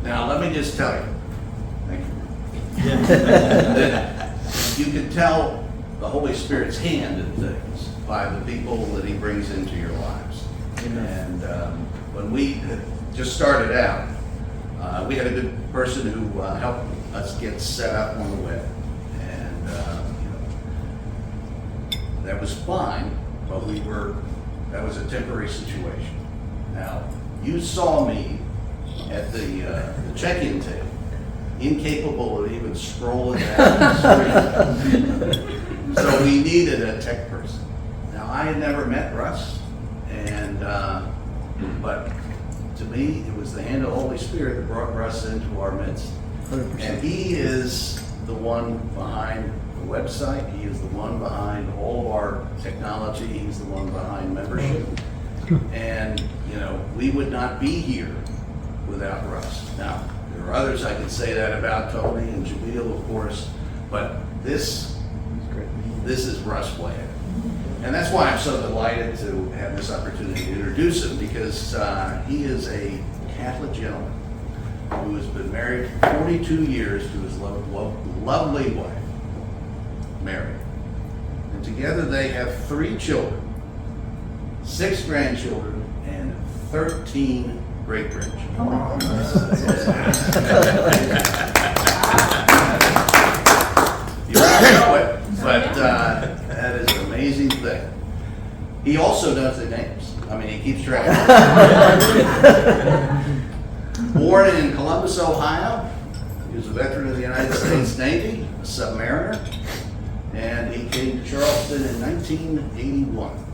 Now, let me just tell you, thank you, that you can tell the Holy Spirit's hand in things by the people that he brings into your lives. And when we had just started out, we had a good person who helped us get set up on the web. And that was fine, but that was a temporary situation. Now, you saw me at the check-in table, incapable of even scrolling down the screen. So we needed a tech person. Now, I had never met Russ, and but to me, it was the hand of the Holy Spirit that brought Russ into our midst. 100%. And he is the one behind the website. He is the one behind all of our technology. He's the one behind membership. And, we would not be here without Russ. Now, there are others I could say that about, Tony and Jamil, of course, but this is Russ Whited. And that's why I'm so delighted to have this opportunity to introduce him, because he is a Catholic gentleman who has been married for 42 years to his lovely wife, Mary. And together they have 3 children, 6 grandchildren, and 13 great-grandchildren. Oh my goodness. You already know it, but that is an amazing thing. He also knows their names. I mean, he keeps track. Born in Columbus, Ohio, he was a veteran of the United States Navy, a submariner, and he came to Charleston in 1981.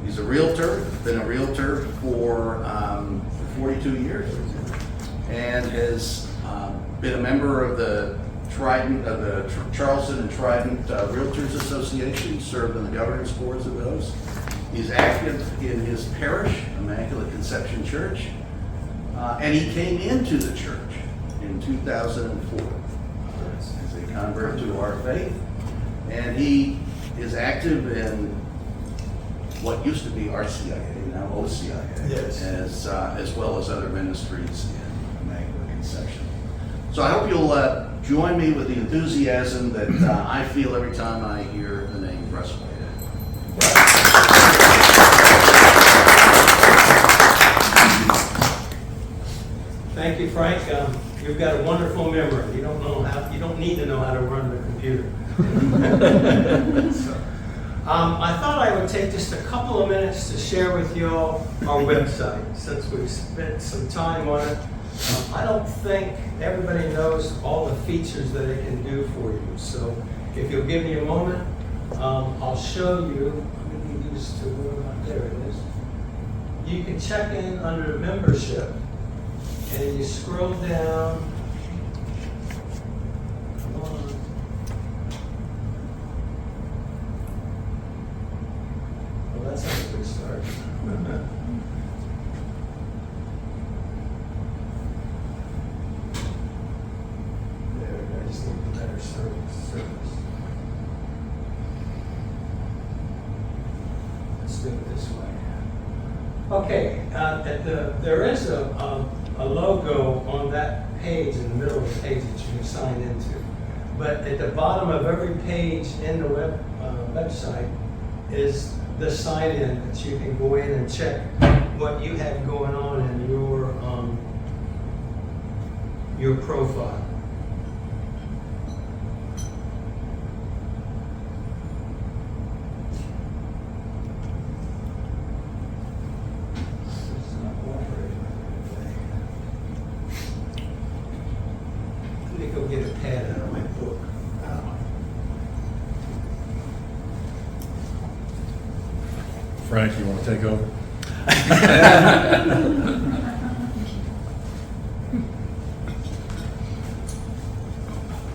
He's a realtor, been a realtor for 42 years, and has been a member of the Charleston and Trident Realtors Association, served on the governance boards of those. He's active in his parish, Immaculate Conception Church, and he came into the church in 2004 as a convert to our faith, and he is active in what used to be RCIA, now OCIA, Yes. as well as other ministries in Immaculate Conception. So I hope you'll join me with the enthusiasm that I feel every time I hear the name Russ Whited. Thank you, Frank. You've got a wonderful memory. You don't need to know how to run the computer. I thought I would take just a couple of minutes to share with you all our website, since we've spent some time on it. I don't think everybody knows all the features that it can do for you. So if you'll give me a moment, I'll show you. Let me use to there it is. You can check in under membership, and you scroll down. Come on. Well, that's how we start. I just need a better service. Let's do it this way. Okay, there is a logo on that page in the middle of the page that you can sign into. But at the bottom of every page in the website is the sign-in that you can go in and check what you have going on in your profile. Let me go get a pad out of my book. Frank, you want to take over?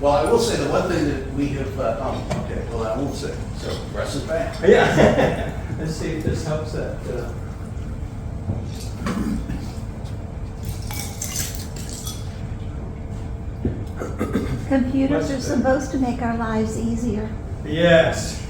Well, I will say the one thing that we have, okay, well, I won't say. So Russ is back. Yeah. Let's see if this helps that. Computers are supposed to make our lives easier. Yes.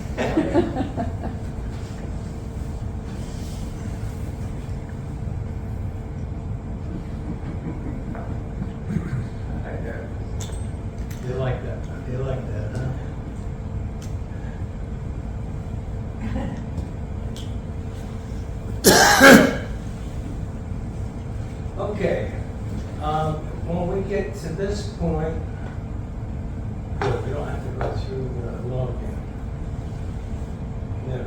When we get to this point, good, we don't have to go through the login. No.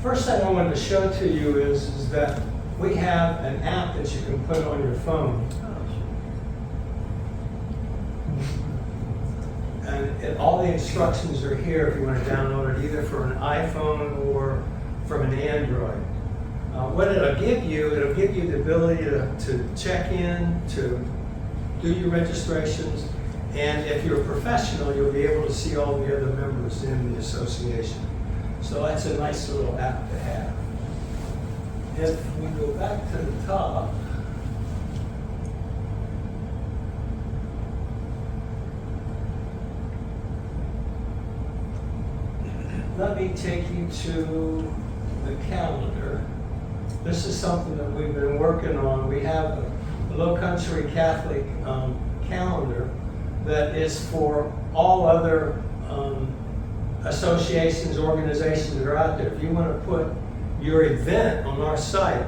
First thing I wanted to show to you is that we have an app that you can put on your phone. And all the instructions are here if you want to download it, either for an iPhone or from an Android. What it'll give you the ability to check in, to do your registrations, and if you're a professional, you'll be able to see all the other members in the association. So that's a nice little app to have. If we go back to the top, let me take you to the calendar. This is something that we've been working on. We have a Low Country Catholic calendar that is for all other associations, organizations that are out there. If you want to put your event on our site,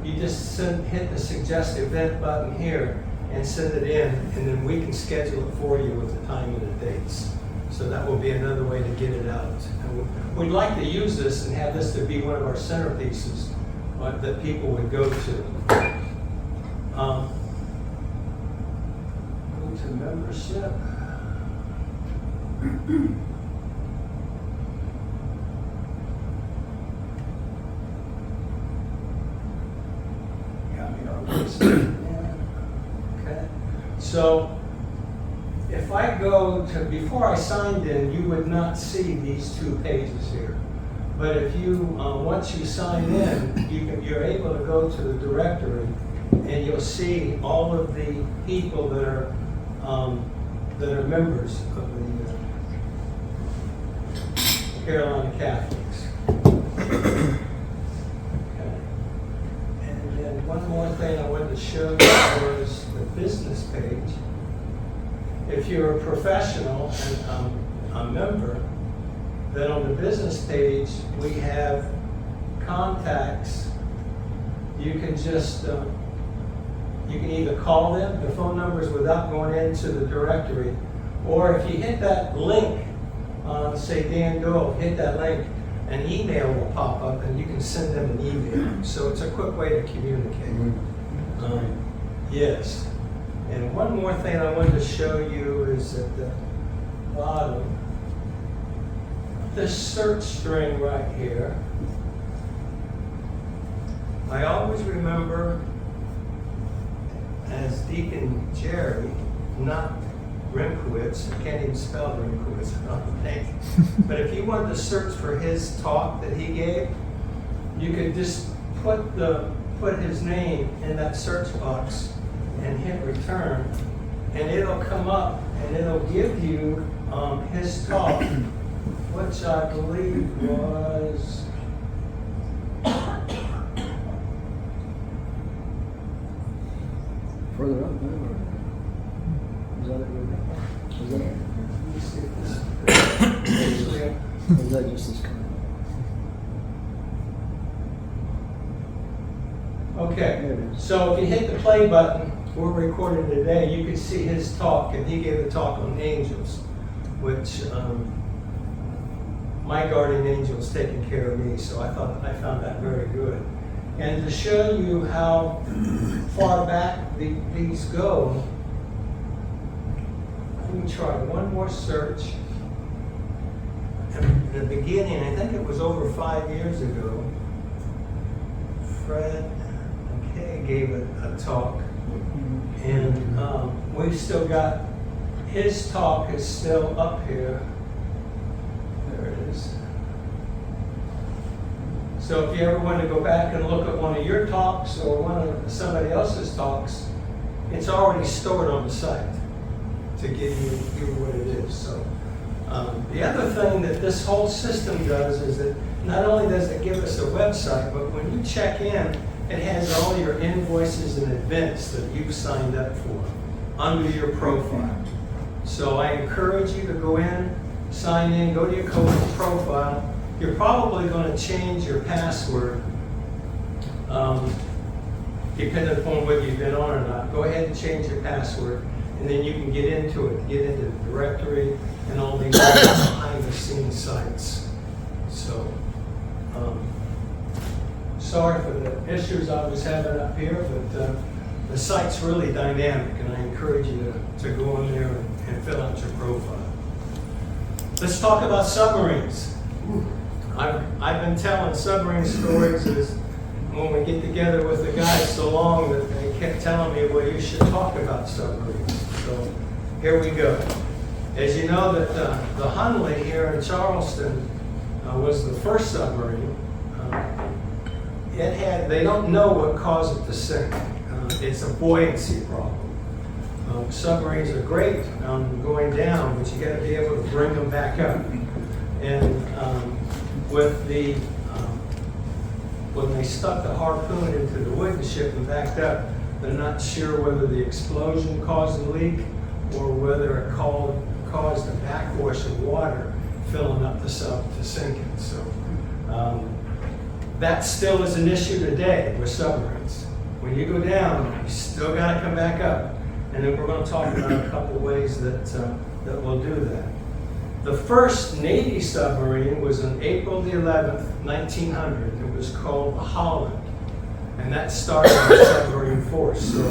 you just hit the suggest event button here and send it in, and then we can schedule it for you with the time and the dates. So that will be another way to get it out. And we'd like to use this and have this to be one of our centerpieces that people would go to. Go to membership. Got me all this. Okay. So if I go to, before I signed in, you would not see these two pages here. But if you, once you sign in, you're able to go to the directory and you'll see all of the people that are members of the Carolina Catholics. Okay. And then one more thing I wanted to show you was the business page. If you're a professional and a member, then on the business page, we have contacts. You can just, you can either call them, the phone numbers, without going into the directory, or if you hit that link, say Dan Doyle, hit that link, an email will pop up and you can send them an email. So it's a quick way to communicate. Yes. And one more thing I wanted to show you is at the bottom, this search string right here. I always remember as Deacon Jerry, not Rimkowitz, I can't even spell Rimkowitz, I don't think. But if you wanted to search for his talk that he gave, you could just put his name in that search box and hit return, and it'll come up and it'll give you his talk, which I believe was Further up, man, or is that it? Is that it? let me see if this Or is that just this kind? Okay, There it is. so if you hit the play button, we're recording today, you can see his talk, and he gave a talk on angels, which my guardian angel is taking care of me, so I found that very good. And to show you how far back these go, let me try one more search. In the beginning, I think it was over 5 years ago, Fred McKay gave a talk, and we've still got, his talk is still up here. There it is. So if you ever want to go back and look at one of your talks or one of somebody else's talks, it's already stored on the site to give you what it is. So the other thing that this whole system does is that not only does it give us a website, but when you check in, it has all your invoices and events that you've signed up for under your profile. So I encourage you to go in, sign in, go to your profile. You're probably going to change your password depending upon whether you've been on or not. Go to change your password, and then you can get into it, get into the directory and all these behind the scenes sites. So, sorry for the issues I was having up here, but the site's really dynamic, and I encourage you to go on there and fill out your profile. Let's talk about submarines. I've been telling submarine stories is when we get together with the guys so long that they kept telling me, well, you should talk about submarines. So here we go. As you know, that the Hunley here in Charleston was the first submarine. They don't know what caused it to sink. It's a buoyancy problem. Submarines are great going down, but you got to be able to bring them back up. And with the when they stuck the harpoon into the wooden ship and backed up, they're not sure whether the explosion caused the leak or whether it caused a backwash of water filling up the sub to sink it. So that still is an issue today with submarines. When you go down, you still got to come back up. And then we're going to talk about a couple ways that will do that. The first Navy submarine was on April the 11th, 1900. It was called the Holland. And that started the submarine force. So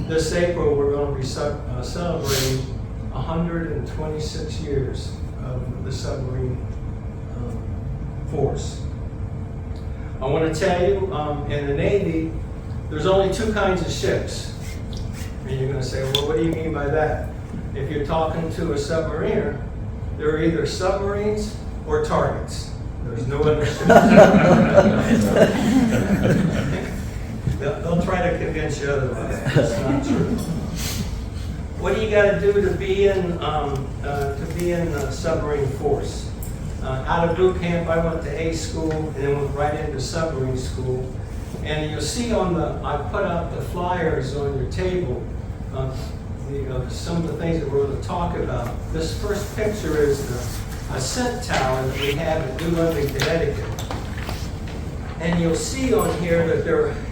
this April, we're going to be celebrating 126 years of the submarine force. I want to tell you, in the Navy, there's only two kinds of ships. And you're going to say, well, what do you mean by that? If you're talking to a submariner, there are either submarines or targets. There's no other ships. They'll try to convince you otherwise. That's not true. What do you got to do to be in the submarine force? Out of boot camp, I went to A school and then went right into submarine school. And you'll see I put out the flyers on your table, some of the things that we're going to talk about. This first picture is the ascent tower that we have in New London, Connecticut. And you'll see on here that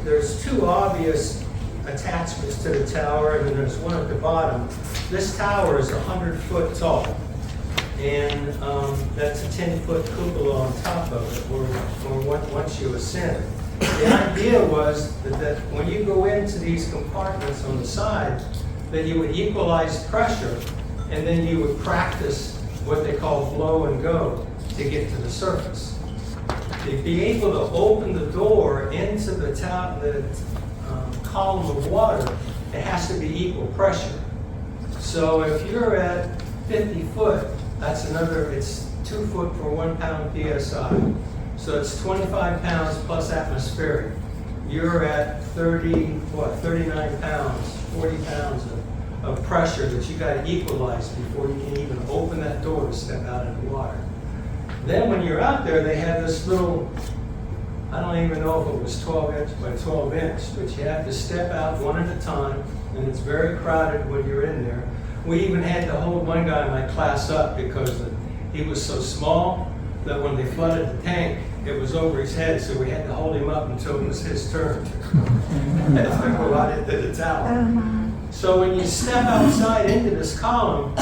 there's two obvious attachments to the tower, and then there's one at the bottom. This tower is 100 foot tall, and that's a 10-foot cupola on top of it, once you ascend. The idea was that when you go into these compartments on the side, that you would equalize pressure, and then you would practice what they call blow and go to get to the surface. To be able to open the door into the column of water, it has to be equal pressure. So if you're at 50 foot, it's 2 foot for 1 pound PSI. So it's 25 pounds plus atmospheric. You're at 39 pounds, 40 pounds of pressure that you got to equalize before you can even open that door to step out in the water. Then when you're out there, they have this little, I don't even know if it was 12 inch by 12 inch, but you have to step out one at a time, and it's very crowded when you're in there. We even had to hold one guy in my class up because he was so small that when they flooded the tank, it was over his head, so we had to hold him up until it was his turn to go out into the tower. Oh my. So when you step outside into this column,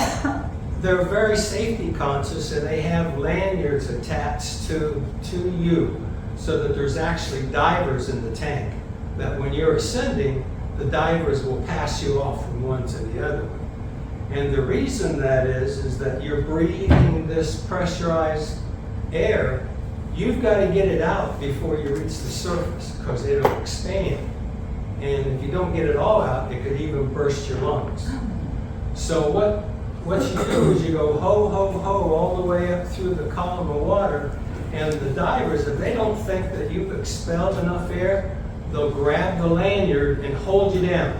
they're very safety conscious, and they have lanyards attached to you so that there's actually divers in the tank, that when you're ascending, the divers will pass you off from one to the other one. And the reason that is that you're breathing this pressurized air. You've got to get it out before you reach the surface because it'll expand. And if you don't get it all out, it could even burst your lungs. So what you do is you go ho, ho, ho all the way up through the column of water, and the divers, if they don't think that you've expelled enough air, they'll grab the lanyard and hold you down.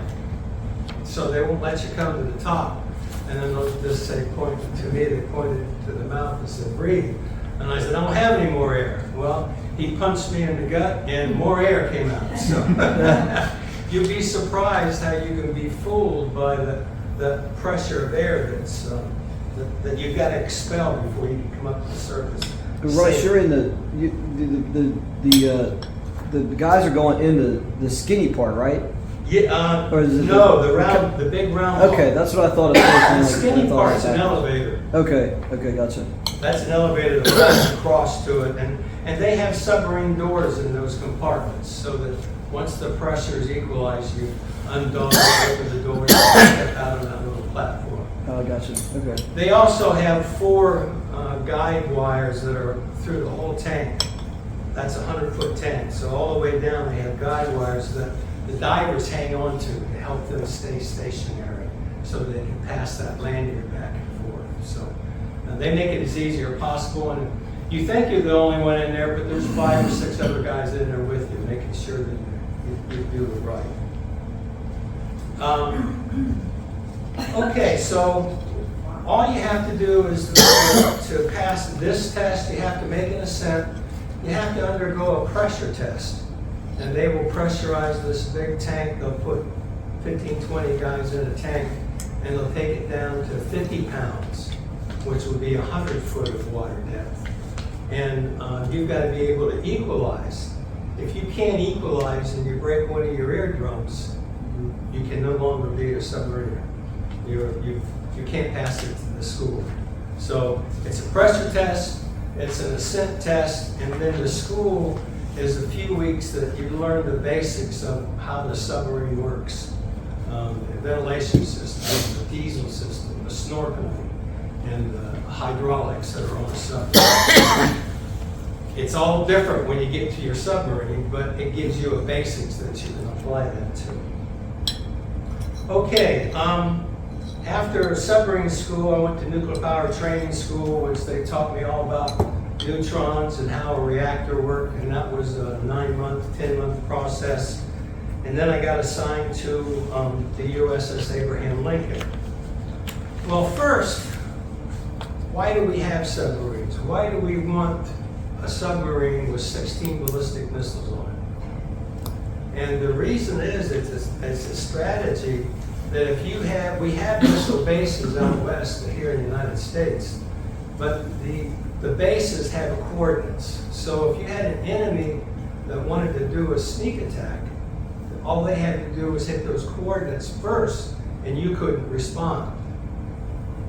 So they won't let you come to the top. And then they'll just say, point to me, they pointed to the mouth and said, breathe. And I said, I don't have any more air. Well, he punched me in the gut and more air came out. So you'd be surprised how you can be fooled by the pressure of air that you've got to expel before you can come up to the surface. But Russ, you're in the guys are going into the skinny part, right? Yeah, Or is it no, the big round. Okay, part. that's what I thought. At first, The when I skinny thought part's an back. elevator. Okay, gotcha. That's an elevator that goes across to it, and they have submarine doors in those compartments, so that once the pressure is equalized, you undog it, open the door, and step out on that little platform. Oh, gotcha. Okay. They also have 4 guide wires that are through the whole tank. That's a 100-foot tank, so all the way down they have guide wires that the divers hang on to help them stay stationary, so they can pass that lanyard back and forth. So they make it as easy as possible, and you think you're the only one in there, but there's 5 or 6 other guys in there with you, making sure that you do it right. Okay, so all you have to do is to pass this test, you have to make an ascent, you have to undergo a pressure test. And they will pressurize this big tank. They'll put 15, 20 guys in a tank, and they'll take it down to 50 pounds, which would be 100 foot of water depth. And you've got to be able to equalize. If you can't equalize and you break one of your eardrums, you can no longer be a submariner. You can't pass it to the school. So it's a pressure test, it's an ascent test, and then the school is a few weeks that you learn the basics of how the submarine works. The ventilation system, the diesel system, the snorkeling, and the hydraulics that are on the submarine. It's all different when you get to your submarine, but it gives you a basics that you can apply that to. Okay, after submarine school, I went to nuclear power training school, which they taught me all about neutrons and how a reactor worked, and that was a 9-month, 10-month process. And then I got assigned to the USS Abraham Lincoln. Well, first, why do we have submarines? Why do we want a submarine with 16 ballistic missiles on it? And the reason is it's a strategy that if you have, we have missile bases out west here in the United States, but the bases have coordinates. So if you had an enemy that wanted to do a sneak attack, all they had to do was hit those coordinates first, and you couldn't respond.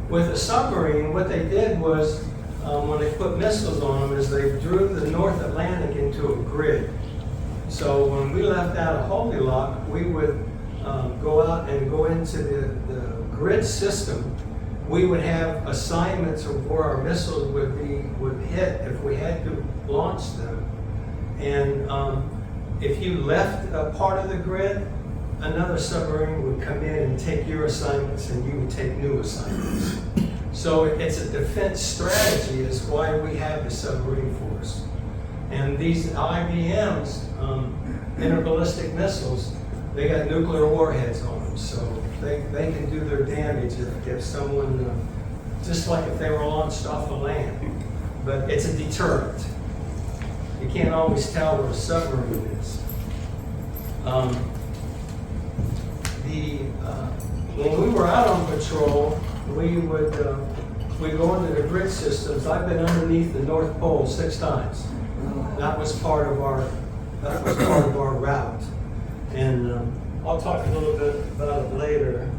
With a submarine, what they did was, when they put missiles on them, is they drew the North Atlantic into a grid. So when we left out of Holy Lock, we would go out and go into the grid system. We would have assignments of where our missiles would hit if we had to launch them. And if you left a part of the grid, another submarine would come in and take your assignments, and you would take new assignments. So it's a defense strategy is why we have the submarine force. And these IBMs, interballistic missiles, they got nuclear warheads on them, so they can do their damage if someone, just like if they were launched off the land. But it's a deterrent. You can't always tell where a submarine is. When we were out on patrol, we would go into the grid systems. I've been underneath the North Pole 6 times. That was part of our route. And I'll talk a little bit about it later,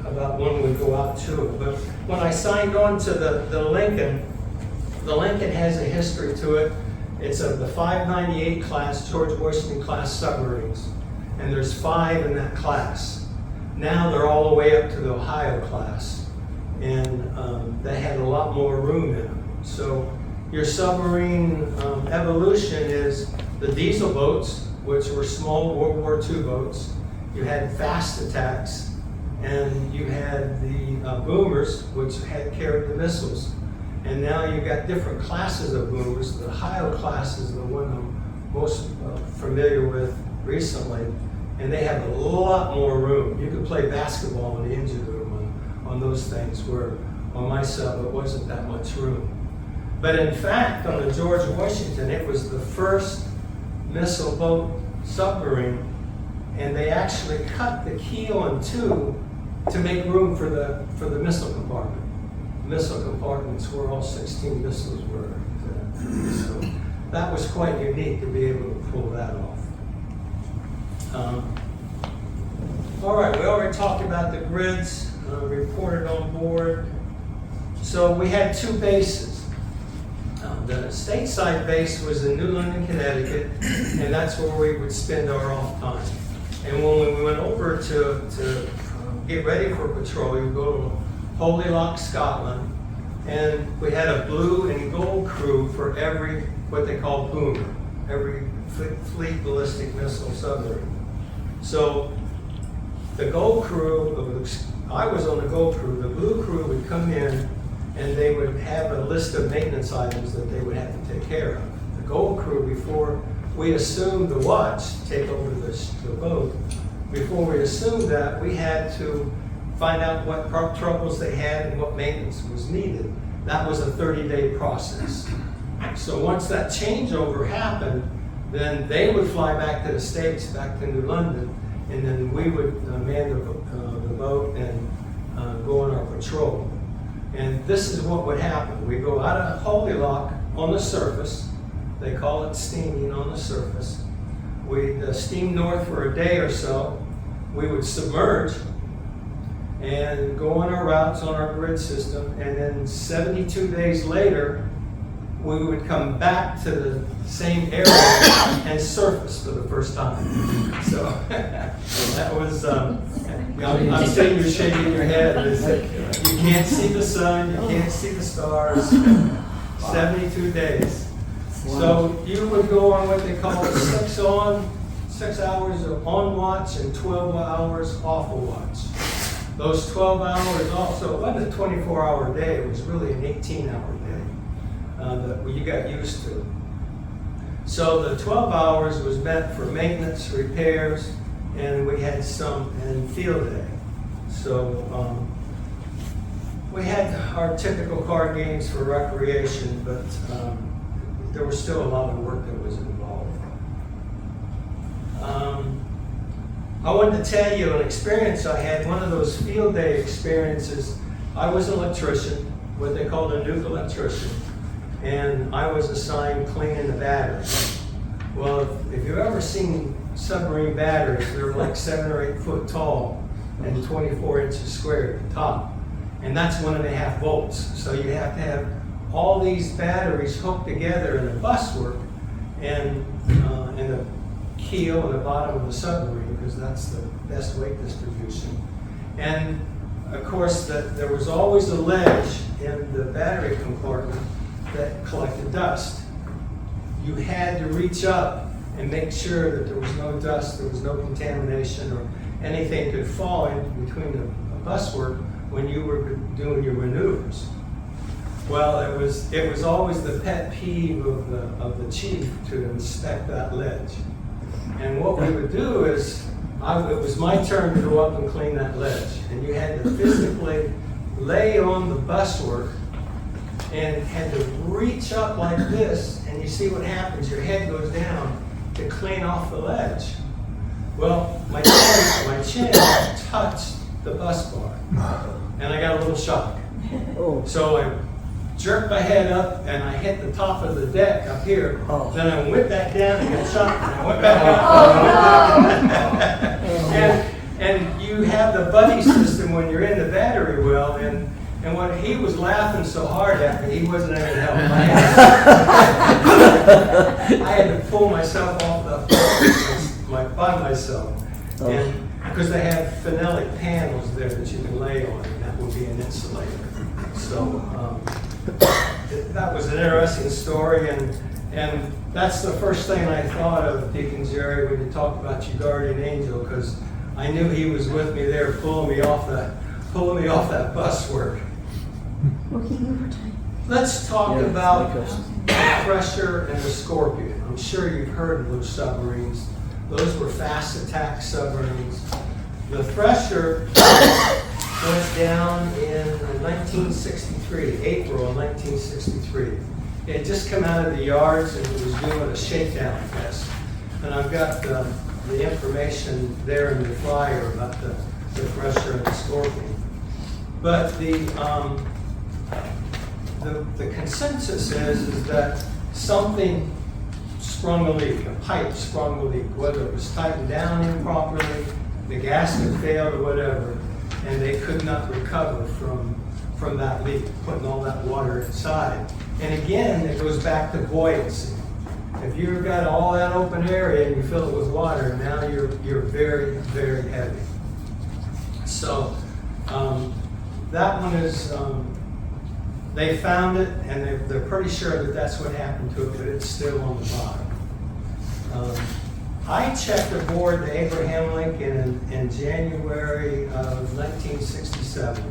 about when we go out to it. But when I signed on to the Lincoln has a history to it. It's of the 598 class, George Washington class submarines. And there's 5 in that class. Now they're all the way up to the Ohio class. And they had a lot more room in them. So your submarine evolution is the diesel boats, which were small World War II boats. You had fast attacks, and you had the boomers, which had carried the missiles. And now you've got different classes of boomers. The Ohio class is the one I'm most familiar with recently, and they have a lot more room. You could play basketball in the engine room on those things, where on my sub it wasn't that much room. But in fact, on the George Washington, it was the first missile boat submarine, and they actually cut the keel in 2 to make room for the missile compartment. Missile compartments where all 16 missiles were. So that was quite unique to be able to pull that off. All right, we already talked about the grids, reported on board. So we had two bases. The stateside base was in New London, Connecticut, and that's where we would spend our off time. And when we went over to get ready for patrol, we would go to Holy Loch, Scotland, and we had a blue and gold crew for every, what they call boomer, every fleet ballistic missile submarine. So the gold crew, I was on the gold crew, the blue crew would come in and they would have a list of maintenance items that they would have to take care of. The gold crew, before we assumed the watch, take over the boat, before we assumed that, we had to find out what troubles they had and what maintenance was needed. That was a 30-day process. So once that changeover happened, then they would fly back to the States, back to New London, and then we would man the boat and go on our patrol. And this is what would happen. We go out of Holy Loch on the surface. They call it steaming on the surface. We'd steam north for a day or so. We would submerge and go on our routes on our grid system. And then 72 days later, we would come back to the same area and surface for the first time. So that was, I'm seeing you shaking your head. It's like, you can't see the sun, you can't see the stars. 72 days. So you would go on what they call 6 hours of on watch and 12 hours off of watch. Those 12 hours also, it wasn't a 24-hour day, it was really an 18-hour day that you got used to. So the 12 hours was meant for maintenance, repairs, and we had some in field day. So we had our typical card games for recreation, but there was still a lot of work that was involved. I wanted to tell you an experience I had, one of those field day experiences. I was an electrician, what they called a nuke electrician, and I was assigned cleaning the batteries. Well, if you've ever seen submarine batteries, they're like 7 or 8 foot tall and 24 inches square at the top. And that's 1.5 volts. So you have to have all these batteries hooked together in the buswork and in the keel and the bottom of the submarine, because that's the best weight distribution. And of course, there was always a ledge in the battery compartment that collected dust. You had to reach up and make sure that there was no dust, there was no contamination, or anything could fall in between the buswork when you were doing your maneuvers. Well, it was always the pet peeve of the chief to inspect that ledge. And what we would do is, it was my turn to go up and clean that ledge. And you had to physically lay on the buswork and had to reach up like this, and you see what happens, your head goes down to clean off the ledge. Well, my chin touched the bus bar, and I got a little shock. So I jerked my head up, and I hit the top of the deck up here. Then I went back down and got shocked, and I went back up. And you have the buddy system when you're in the battery well, and when he was laughing so hard at me, he wasn't any help. I had to pull myself off by myself, and because they have phenolic panels there that you can lay on, and that will be an insulator. So that was an interesting story, and that's the first thing I thought of, Deacon Jerry, when you talked about your guardian angel, because I knew he was with me there, pulling me off that bus work. Let's talk about the Thresher and the Scorpion. I'm sure you've heard of those submarines. Those were fast attack submarines. The Thresher went down in 1963, April of 1963. It had just come out of the yards and it was doing a shakedown test. And I've got the information there in the flyer about the Thresher and the Scorpion. But the consensus is that something sprung a leak, a pipe sprung a leak, whether it was tightened down improperly the gasket failed or whatever, and they could not recover from that leak, putting all that water inside. And again, it goes back to buoyancy. If you've got all that open area and you fill it with water, now you're very, very heavy. So that one is, they found it and they're pretty sure that that's what happened to it, but it's still on the bottom. I checked aboard the Abraham Lincoln in January of 1967.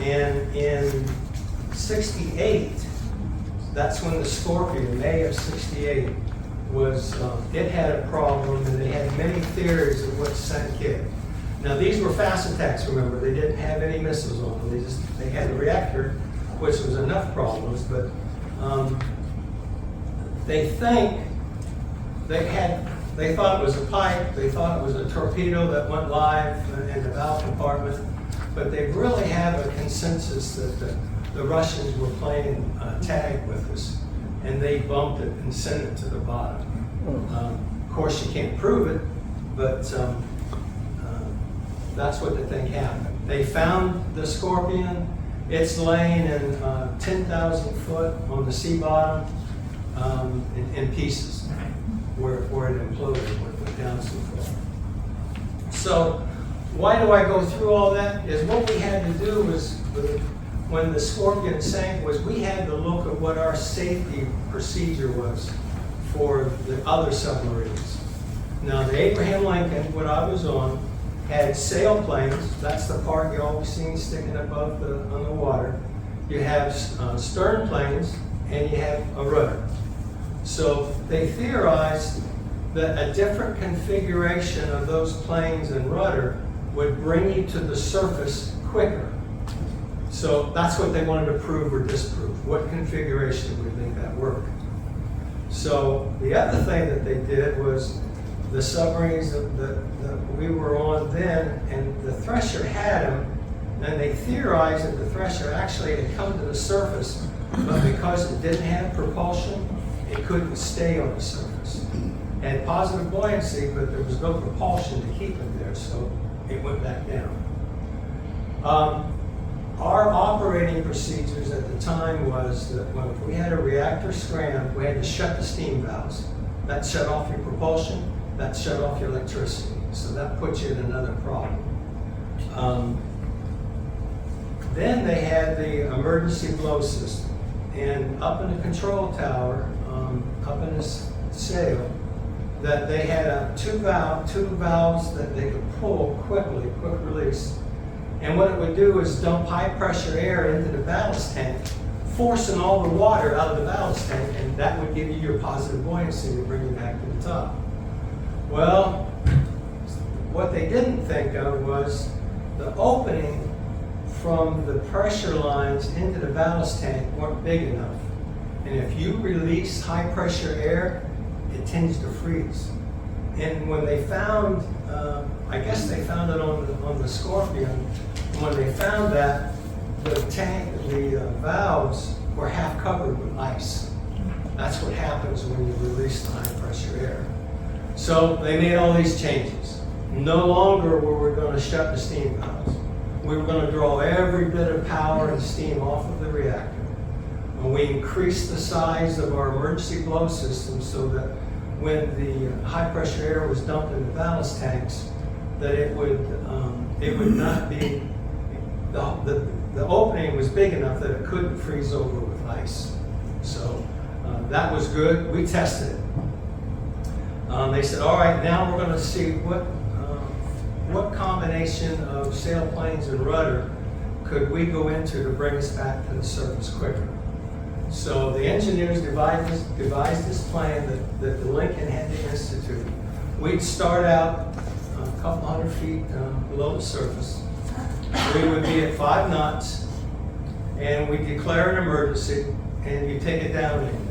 And in 68, that's when the Scorpion, May of 68, was, it had a problem, and they had many theories of what sank it. Now these were fast attacks, remember, they didn't have any missiles on them, they had a reactor, which was enough problems, but they think they thought it was a pipe, they thought it was a torpedo that went live in the valve compartment, but they really have a consensus that the Russians were playing tag with us, and they bumped it and sent it to the bottom. Of course, you can't prove it, but that's what they think happened. They found the Scorpion. It's laying in 10,000 foot on the sea bottom in pieces, where it imploded, where it went down so far. So why do I go through all that? Is what we had to do was, when the Scorpion sank, was we had to look at what our safety procedure was for the other submarines. Now the Abraham Lincoln, what I was on, had sailplanes. That's the part you always seen sticking above on the water. You have stern planes and you have a rudder. So they theorized that a different configuration of those planes and rudder would bring you to the surface quicker. So that's what they wanted to prove or disprove. What configuration would make that work? So the other thing that they did was the submarines that we were on then, and the Thresher had them, and they theorized that the Thresher actually had come to the surface, but because it didn't have propulsion, it couldn't stay on the surface. It had positive buoyancy, but there was no propulsion to keep it there, so it went back down. Our operating procedures at the time was that if we had a reactor scrammed, we had to shut the steam valves. That shut off your propulsion, that shut off your electricity. So that puts you in another problem. Then they had the emergency blow system. And up in the control tower, up in this sail, that they had two valves that they could pull quickly, quick release. And what it would do is dump high pressure air into the ballast tank, forcing all the water out of the ballast tank, and that would give you your positive buoyancy to bring you back to the top. Well, what they didn't think of was the opening from the pressure lines into the ballast tank weren't big enough. And if you release high pressure air, it tends to freeze. And when they found, I guess they found it on the Scorpion, when they found that, the valves were half covered with ice. That's what happens when you release the high pressure air. So they made all these changes. No longer were we going to shut the steam valves. We were going to draw every bit of power and steam off of the reactor. And we increased the size of our emergency blow system so that when the high pressure air was dumped in the ballast tanks, that it would not be, the opening was big enough that it couldn't freeze over with ice. So that was good. We tested it. They said, all right, now we're going to see what combination of sailplanes and rudder could we go into to bring us back to the surface quicker. So the engineers devised this plan that the Lincoln had to institute. We'd start out a couple hundred feet below the surface. We would be at 5 knots, and we declare an emergency, and you take a down angle.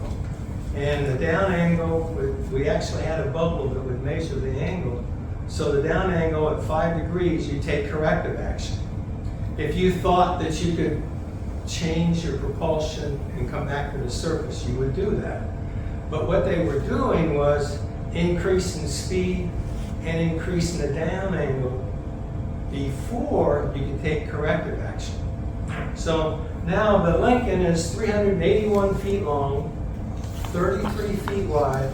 And the down angle, we actually had a bubble that would measure the angle. So the down angle at 5 degrees, you take corrective action. If you thought that you could change your propulsion and come back to the surface, you would do that. But what they were doing was increasing speed and increasing the down angle before you can take corrective action. So now the Lincoln is 381 feet long, 33 feet wide,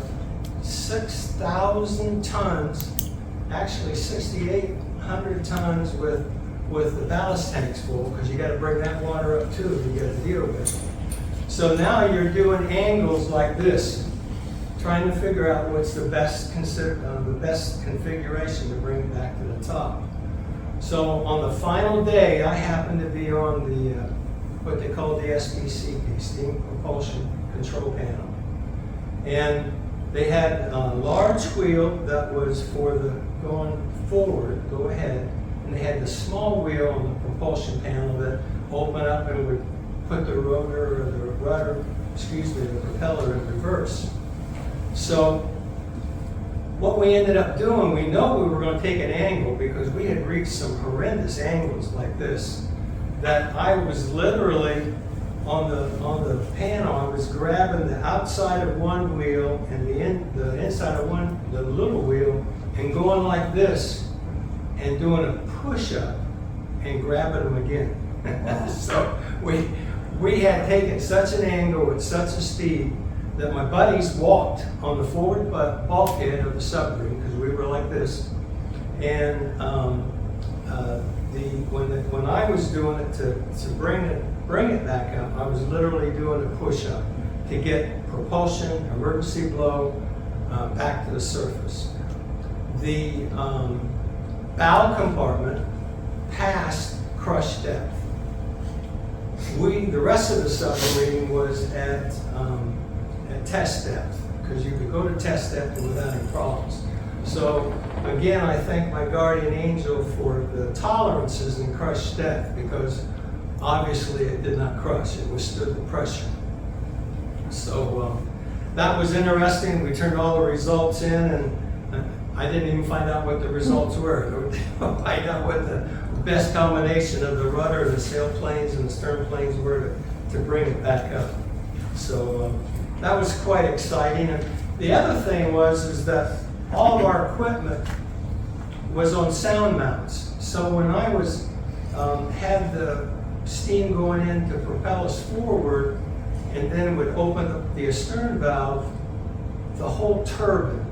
6,000 tons, actually 6,800 tons with the ballast tanks full, because you got to bring that water up too, you got to deal with. So now you're doing angles like this, trying to figure out what's the best configuration to bring it back to the top. So on the final day, I happened to be on the what they call the SPCP, Steam Propulsion Control Panel, and they had a large wheel that was for the going forward, go ahead, and they had the small wheel on the propulsion panel that opened up and would put the rotor or the propeller in reverse. So what we ended up doing, we know we were going to take an angle because we had reached some horrendous angles like this, that I was literally on the panel, I was grabbing the outside of one wheel and the inside of the little wheel, and going like this and doing a push-up and grabbing them again. So we had taken such an angle at such a speed that my buddies walked on the forward bulkhead of the submarine, because we were like this. And when I was doing it to bring it back up, I was literally doing a push-up to get propulsion, emergency blow, back to the surface. The bow compartment passed crush depth. The rest of the submarine was at test depth, because you could go to test depth without any problems. So again, I thank my guardian angel for the tolerances in crush depth, because obviously it did not crush, it withstood the pressure. So that was interesting. We turned all the results in, and I didn't even find out what the results were. Find out what the best combination of the rudder, the sailplanes, and the stern planes were to bring it back up. So that was quite exciting. And the other thing is that all of our equipment was on sound mounts. So when I was had the steam going in to propel us forward, and then it would open up the astern valve, the whole turbine,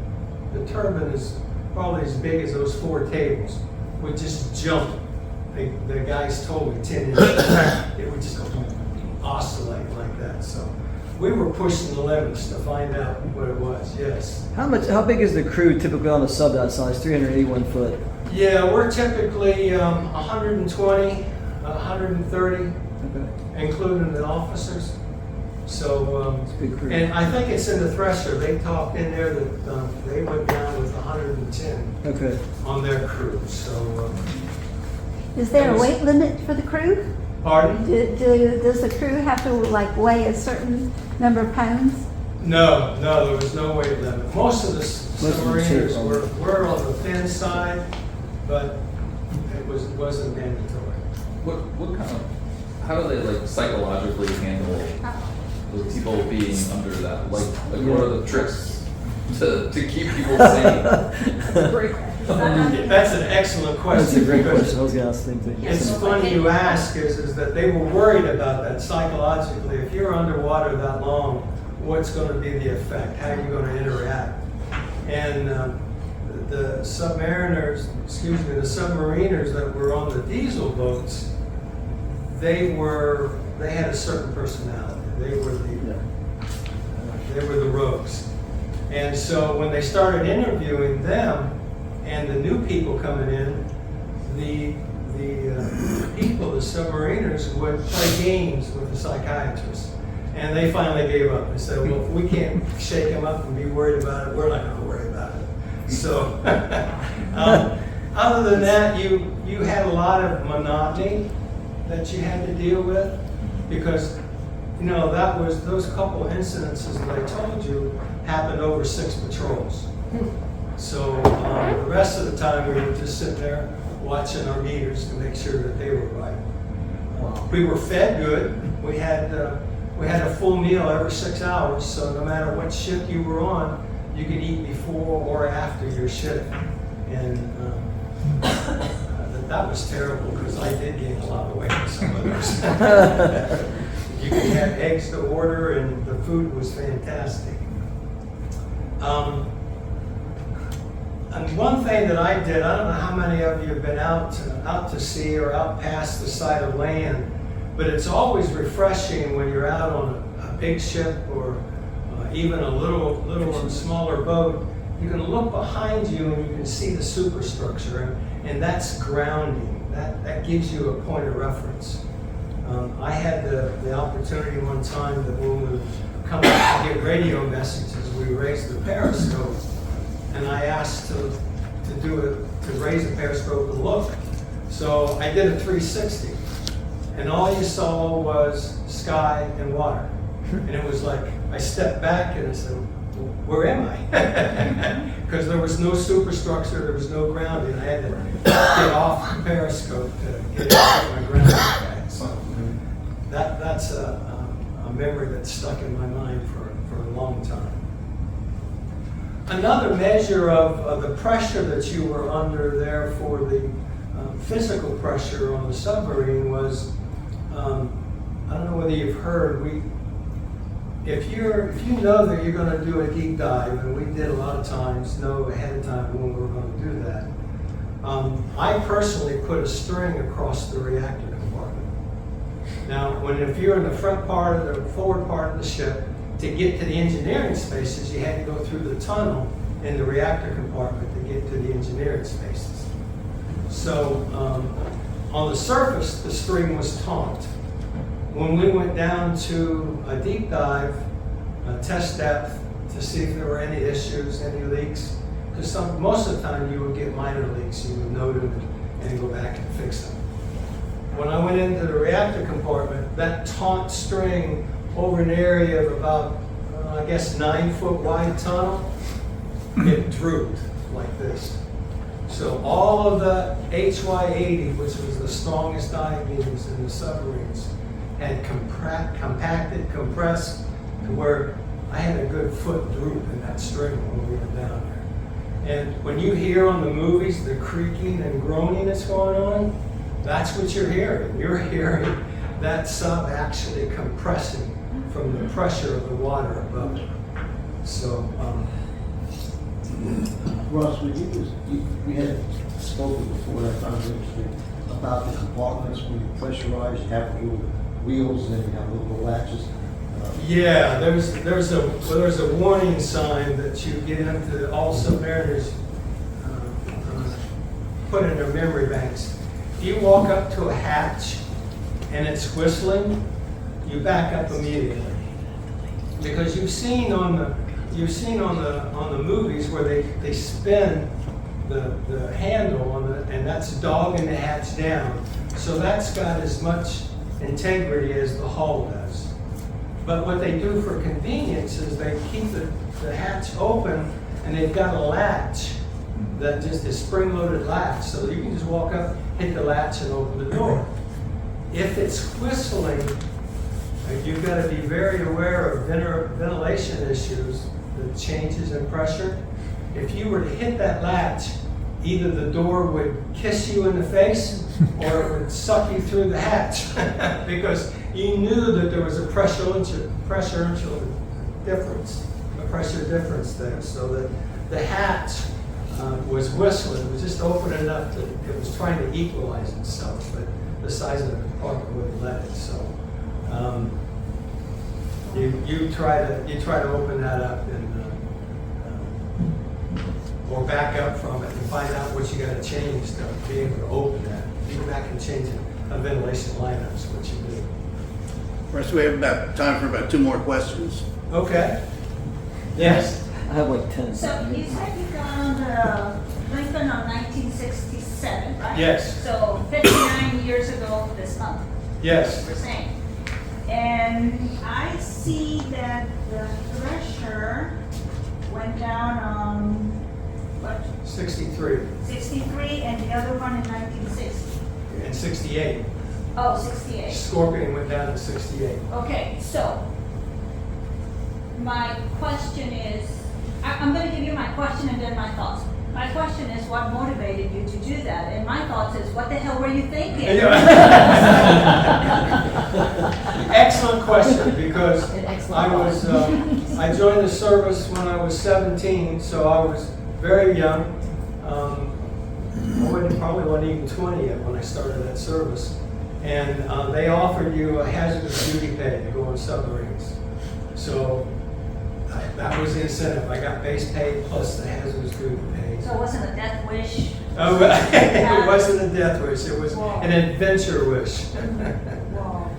the turbine is probably as big as those 4 tables, would just jump. The guys told me 10 inches. It would just oscillate like that. So we were pushing the limits to find out what it was. Yes. How big is the crew typically on a sub that size? 381 foot. Yeah, we're typically 120, 130, Okay. including the officers. So, It's a big crew. and I think it's in the thresher. They talked in there that they went down with 110 Okay. on their crew. So, Is there a weight limit for the crew? pardon? Does the crew have to weigh a certain number of pounds? No, there was no weight limit. Most of the submariners cheap, were on the thin side, but it wasn't mandatory. What kind of, how do they like psychologically handle the people being under that? Like what are the tricks to keep people sane? That's an excellent question. That's a great because question. I was going to ask the same thing. It's funny you ask, is that they were worried about that psychologically. If you're underwater that long, what's going to be the effect? How are you going to interact? And the submariners that were on the diesel boats, they had a certain personality. They were the rogues. And so when they started interviewing them and the new people coming in, the submariners would play games with the psychiatrists. And they finally gave up. They said, well, if we can't shake them up and be worried about it, we're not going to worry about it. So other than that, you had a lot of monotony that you had to deal with, because those couple incidences that I told you happened over 6 patrols. So the rest of the time we were just sitting there watching our meters to make sure that they were right. We were fed good. We had a full meal every 6 hours, so no matter what shift you were on, you could eat before or after your shift. And that was terrible because I did gain a lot of weight in some of those. You could have eggs to order and the food was fantastic. And one thing that I did, I don't know how many of you have been out to sea or out past the side of land, but it's always refreshing when you're out on a big ship or even a little smaller boat. You can look behind you and you can see the superstructure, and that's grounding. That gives you a point of reference. I had the opportunity one time that when we would come out to get radio messages, we raised the periscope, and I asked to raise the periscope and look. So I did a 360, and all you saw was sky and water. And it was like, I stepped back and I said, where am I? Because there was no superstructure, there was no grounding. I had to get off the periscope to get my grounding back. So that's a memory that's stuck in my mind for a long time. Another measure of the pressure that you were under there for the physical pressure on the submarine was, I don't know whether you've heard, if you know that you're going to do a deep dive, and we did a lot of times, know ahead of time when we were going to do that, I personally put a string across the reactor compartment. Now, if you're in the front part or the forward part of the ship, to get to the engineering spaces, you had to go through the tunnel in the reactor compartment to get to the engineering spaces. So on the surface, the string was taut. When we went down to a deep dive, test depth, to see if there were any issues, any leaks, because most of the time you would get minor leaks, you would note them and go back and fix them. When I went into the reactor compartment, that taut string over an area of about, I guess, 9-foot wide tunnel, it drooped like this. So all of the HY-80, which was the strongest dive beams in the submarines, had compacted, compressed, to where I had a good foot droop in that string when we were down there. And when you hear on the movies the creaking and groaning that's going on, that's what you're hearing. You're hearing that sub actually compressing from the pressure of the water above it. So, Russ, we had spoken before, that I found interesting, about the compartments when you pressurize, you have little wheels and then you have little latches. yeah, there's a warning sign that you get into all submariners put in their memory banks. If you walk up to a hatch and it's whistling, you back up immediately, because you've seen on the movies where they spin the handle on it, and that's dogging the hatch down. So that's got as much integrity as the hull does. But what they do for convenience is they keep the hatch open, and they've got a latch that just is spring-loaded latch, so you can just walk up, hit the latch, and open the door. If it's whistling, you've got to be very aware of ventilation issues, the changes in pressure. If you were to hit that latch, either the door would kiss you in the face or it would suck you through the hatch because you knew that there was a pressure difference there. So that the hatch was whistling. It was just open enough that it was trying to equalize itself, but the size of the compartment wouldn't let it. So you try to open that up and or back up from it and find out what you got to change to be able to open that. Go back and change a ventilation lineup is what you do. First, we have about time for about 2 more questions. Okay. Yes. I have like 10. So you said you got on the Lincoln on 1967, right? Yes. So 59 years ago this month, Yes. we're saying. And I see that the pressure went down on, what, 63 63, and the other one in 1960. and 68. Oh, 68. Scorpion went down to 68. Okay, so my question is, I'm going to give you my question and then my thoughts. My question is, what motivated you to do that? And my thoughts is, what the hell were you thinking? Excellent question, because An excellent I was, I joined the service when I was 17, so I was very young. Probably wasn't even 20 yet when I started that service. And they offered you a hazardous duty pay to go on submarines. So that was the incentive. I got base pay plus the hazardous duty pay. So it wasn't a death wish? Oh, it wasn't a death wish, it was an adventure wish. Wow.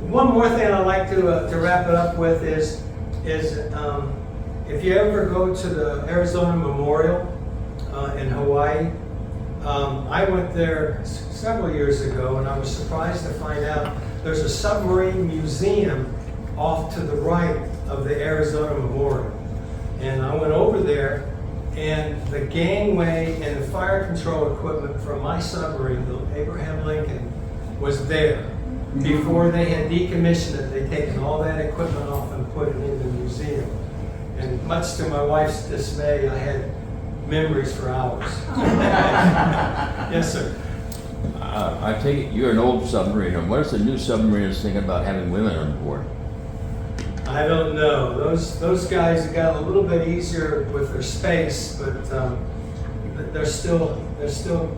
One more thing I'd like to wrap it up with is if you ever go to the Arizona Memorial in Hawaii, I went there several years ago, and I was surprised to find out there's a submarine museum off to the right of the Arizona Memorial. And I went over there, and the gangway and the fire control equipment from my submarine, the Abraham Lincoln, was there. Before they had decommissioned it, they'd taken all that equipment off and put it in the museum. And much to my wife's dismay, I had memories for hours. Yes, sir. I take it you're an old submariner. What is the new submariners thinking about having women on board? I don't know. Those guys have got a little bit easier with their space, but they're still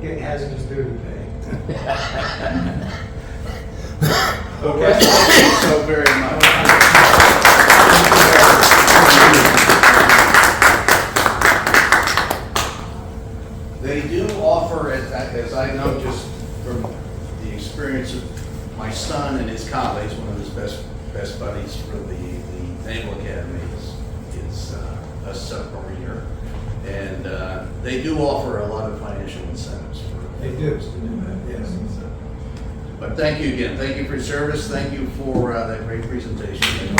getting hazardous duty pay. Okay, thank you so very much. They do offer, as I know just from the experience of my son and his colleagues, one of his best buddies for the Naval Academy is a submariner. And they do offer a lot of financial incentives for They do. folks to do that, yes. But thank you again. Thank you for your service. Thank you for that great presentation.